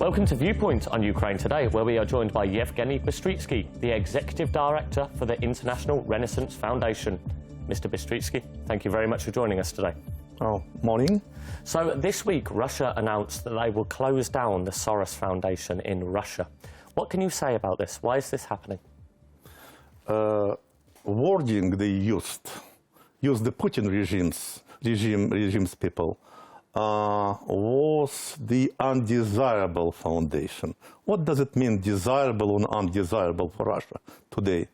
Welcome to Viewpoint on Ukraine Today, where we are joined by Yevhen Bystrytsky, the Executive Director for the International Renaissance Foundation. Mr. Bystrytsky, thank you very much for joining us today. Oh, morning. So this week, Russia announced that they will close down the Soros Foundation in Russia. What can you say about this? Why is this happening? Wording they used the Putin regime's people, was the undesirable foundation. What does it mean, desirable and undesirable for Russia today?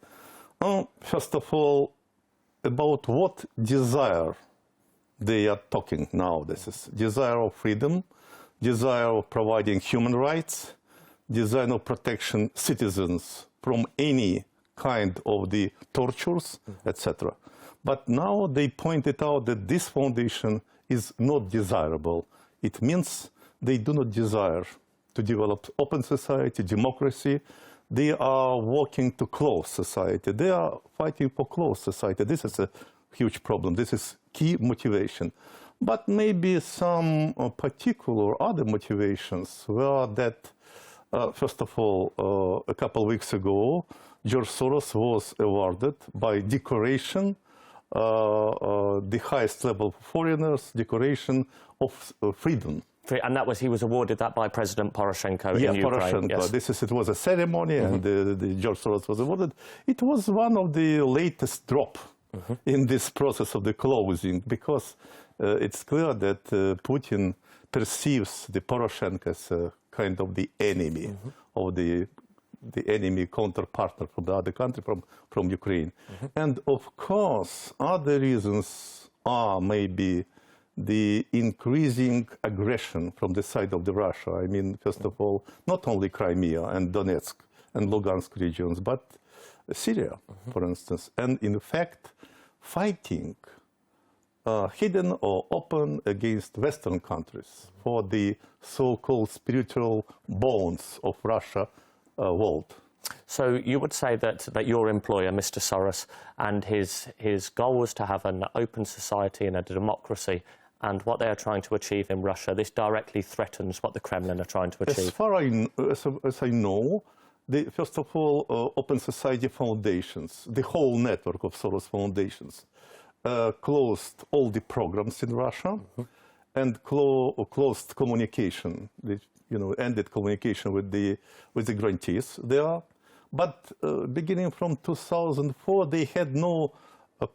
First of all, about what desire they are talking now. This is desire of freedom, desire of providing human rights, desire of protection citizens from any kind of the tortures, etc. But now they pointed out that this foundation is not desirable. It means they do not desire to develop open society, democracy. They are working to close society. They are fighting for closed society. This is a huge problem. This is key motivation. But maybe some particular other motivations were that, first of all, a couple of weeks ago, George Soros was awarded by decoration the highest level for foreigners, decoration of freedom. And that was, he was awarded that by President Poroshenko in Ukraine. Poroshenko. Yes. It was a ceremony, and the George Soros was awarded. It was one of the latest drop in this process of the closing, because it's clear that Putin perceives the Poroshenko as a kind of the enemy of the enemy counterpartner from the other country, from Ukraine. And of course, other reasons are maybe the increasing aggression from the side of the Russia. I mean, first of all, not only Crimea and Donetsk and Lugansk regions, but Syria, for instance. And in fact, fighting hidden or open against Western countries for the so-called spiritual bones of Russia world. So you would say that your employer, Mr. Soros, and his goal was to have an open society and a democracy, and what they are trying to achieve in Russia, this directly threatens what the Kremlin are trying to achieve. As far as I know, first of all, Open Society Foundations, the whole network of Soros Foundations, closed all the programs in Russia and closed communication. Ended communication with the grantees there. But beginning from 2004, they had no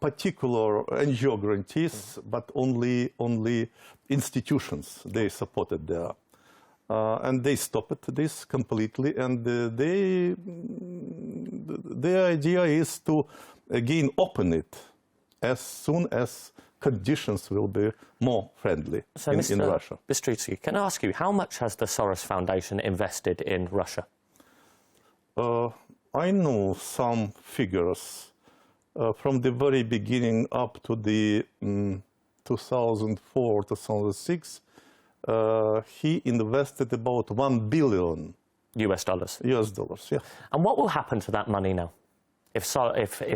particular NGO grantees, but only institutions they supported there. And they stopped this completely, and their idea is to again open it as soon as conditions will be more friendly in Russia. Bystrytsky, can I ask you, how much has the Soros Foundation invested in Russia? I know some figures from the very beginning up to the 2004, 2006. He invested about $1 billion. US dollars? US dollars, yeah. And what will happen to that money now? If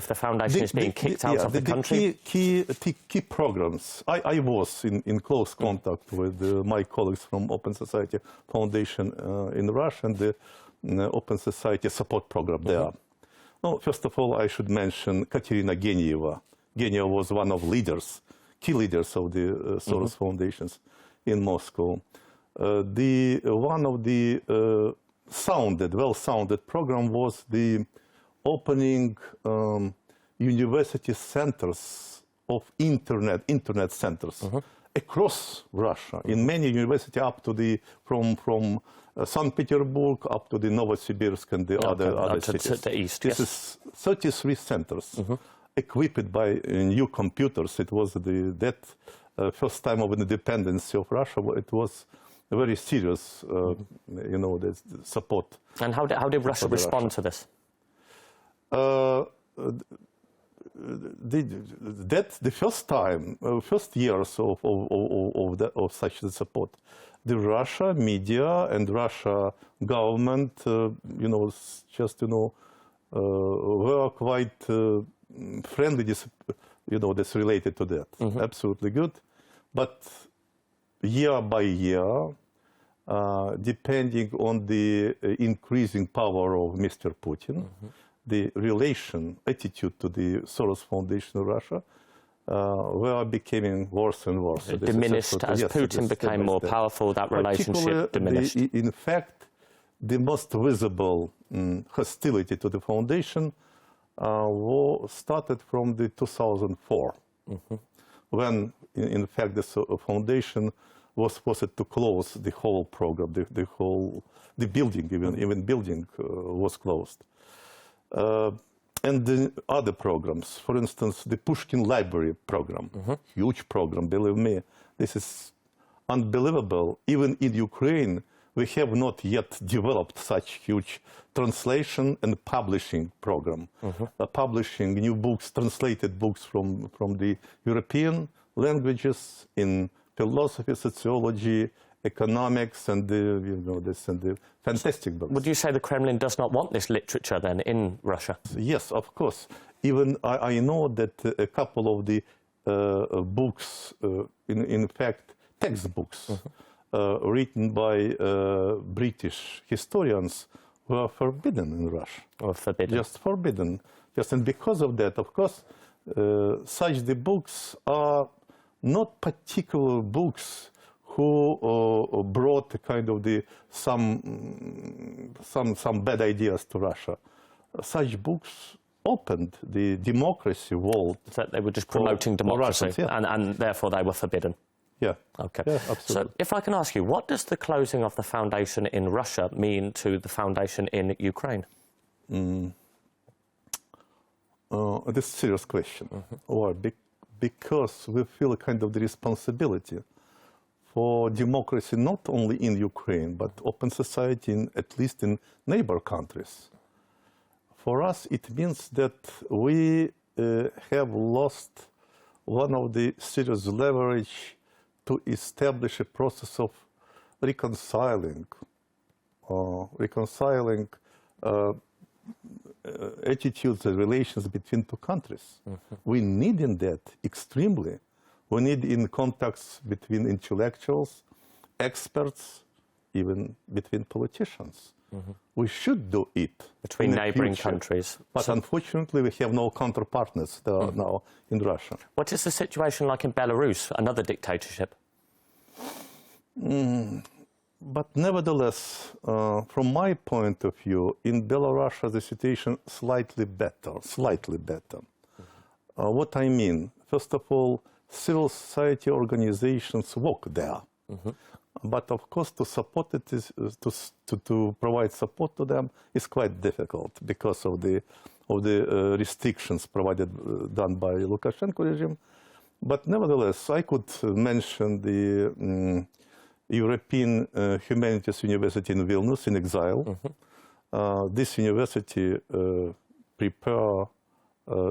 the foundation is being kicked out of the country? Key programs. I was in close contact with my colleagues from Open Society Foundation in Russia and the Open Society support program there. Well, first of all, I should mention Katerina Genieva. Genieva was one of key leaders of the Soros Foundations in Moscow. One of the well-sounded program was the opening university centers of internet centers across Russia, in many universities up to from St. Petersburg up to the Novosibirsk and the other cities. To the east, this is 33 centers equipped by new computers. It was that first time of independence of Russia. It was a very serious, the support. And how did Russia respond to this? The first years of such support, the Russia media and Russia government, were quite friendly. That's related to that. Absolutely good. But year by year, depending on the increasing power of Mr. Putin, the attitude to the Soros Foundation in Russia, were becoming worse and worse. It diminished as Putin became more powerful, that relationship diminished. In fact, the most visible hostility to the foundation started from the 2004, when, in fact, the foundation was forced to close the whole program, the building, even building was closed. And the other programs, for instance, the Pushkin Library program, huge program, believe me, this is unbelievable. Even in Ukraine, we have not yet developed such huge translation and publishing program, publishing new books, translated books from the European languages in philosophy, sociology, economics, and the fantastic books. Would you say the Kremlin does not want this literature then in Russia? Yes, of course. Even I know that a couple of the books, in fact, textbooks, written by British historians, were forbidden in Russia. Or forbidden? Just forbidden. And because of that, of course, such the books are not particular books who brought kind of some bad ideas to Russia. Such books opened the democracy world. So they were just promoting democracy, Russians, yeah. and therefore they were forbidden. Yeah. Okay. Yeah, absolutely. So if I can ask you, what does the closing of the foundation in Russia mean to the foundation in Ukraine? This is a serious question. Why? Because we feel kind of the responsibility for democracy not only in Ukraine, but open society, at least in neighbor countries. For us, it means that we have lost one of the serious leverage to establish a process of reconciling attitudes and relations between two countries. We need in that extremely. We need in contacts between intellectuals, experts, even between politicians. We should do it. Between neighboring countries. But unfortunately, we have no counterpartners now in Russia. What is the situation like in Belarus, another dictatorship? But nevertheless, from my point of view, in Belarus, the situation slightly better. What I mean, first of all, civil society organizations work there. But of course, to support it is to provide support to them is quite difficult because of the restrictions done by Lukashenko regime. But nevertheless, I could mention the European Humanities University in Vilnius in exile. This university prepare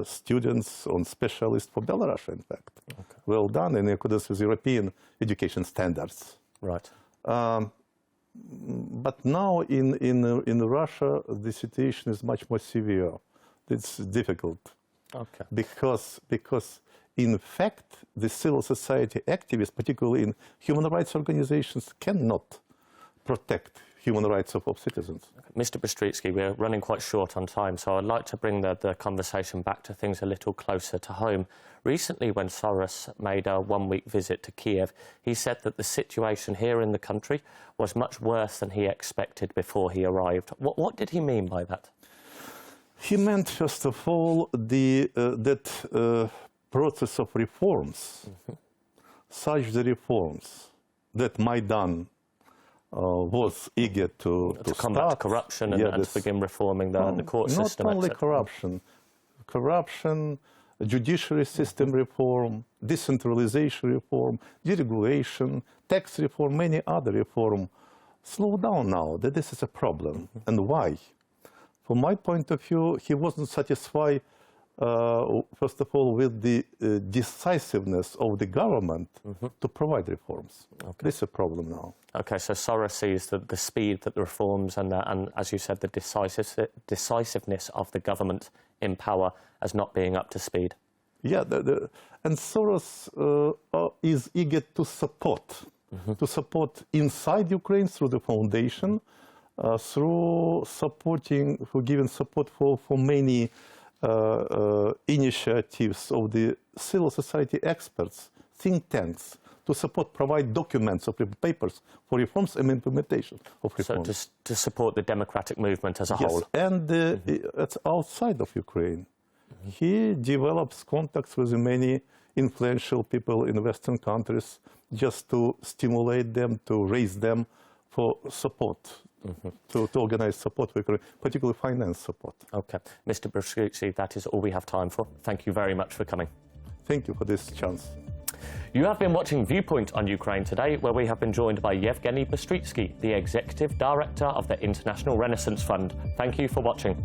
students on specialists for Belarus, in fact. Well done in accordance with European education standards. Right. But now in Russia, the situation is much more severe. It's difficult. Okay. Because in fact, the civil society activists, particularly in human rights organizations, cannot protect human rights of citizens. Mr. Bystrytsky, we're running quite short on time, so I'd like to bring the conversation back to things a little closer to home. Recently, when Soros made a one-week visit to Kiev, he said that the situation here in the country was much worse than he expected before he arrived. What did he mean by that? He meant, first of all, that process of reforms, such the reforms that Maidan was eager to combat start. corruption and to begin reforming the court system. Not only corruption, judiciary system reform, decentralization reform, deregulation, tax reform, many other reform, slow down now. That this is a problem. And why? From my point of view, he wasn't satisfied, first of all, with the decisiveness of the government to provide reforms. Okay. This is a problem now. Okay, so Soros sees the speed that the reforms and as you said, the decisiveness of the government in power as not being up to speed. Yeah, and Soros is eager to support to support inside Ukraine through the foundation, through giving support for many initiatives of the civil society experts, think tanks, to provide documents of papers for reforms and implementation of reforms. So to support the democratic movement as a Yes, whole. and it's outside of Ukraine. He develops contacts with many influential people in Western countries just to stimulate them, to raise them for support, to organize support for Ukraine, particularly finance support. Okay. Mr. Bystrytsky, that is all we have time for. Thank you very much for coming. Thank you for this chance. You have been watching Viewpoint on Ukraine today, where we have been joined by Yevhen Bystrytsky, the Executive Director of the International Renaissance Fund. Thank you for watching.